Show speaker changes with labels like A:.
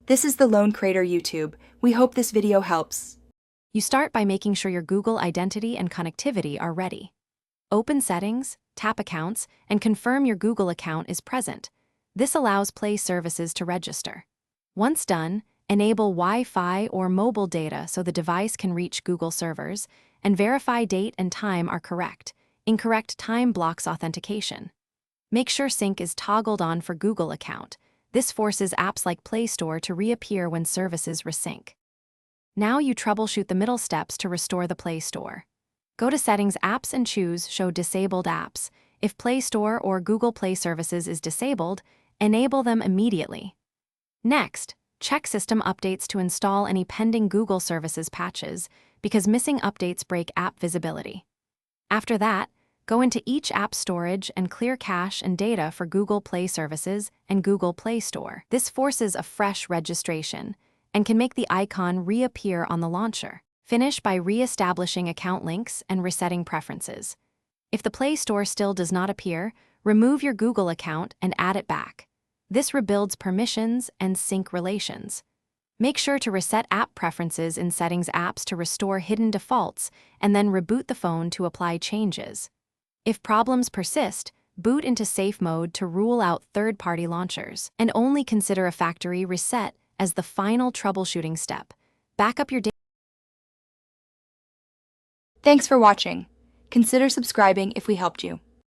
A: This is the Lone Creator YouTube. We hope this video helps.
B: You start by making sure your Google identity and connectivity are ready. Open Settings, tap Accounts, and confirm your Google account is present. This allows Play services to register. Once done, enable Wi-Fi or mobile data so the device can reach Google servers, and verify date and time are correct. Incorrect time blocks authentication. Make sure sync is toggled on for Google account. This forces apps like Play Store to reappear when services resync. Now you troubleshoot the middle steps to restore the Play Store. Go to Settings Apps and choose Show Disabled Apps. If Play Store or Google Play Services is disabled, enable them immediately. Next, check System Updates to install any pending Google Services patches, because missing updates break app visibility. After that, go into each app storage and clear cache and data for Google Play Services and Google Play Store. This forces a fresh registration and can make the icon reappear on the launcher. Finish by re-establishing account links and resetting preferences. If the Play Store still does not appear, remove your Google account and add it back. This rebuilds permissions and sync relations. Make sure to reset app preferences in Settings Apps to restore hidden defaults and then reboot the phone to apply changes. If problems persist, boot into safe mode to rule out third-party launchers, and only consider a factory reset as the final troubleshooting step. Backup your data.
A: Thanks for watching. Consider subscribing if we helped you.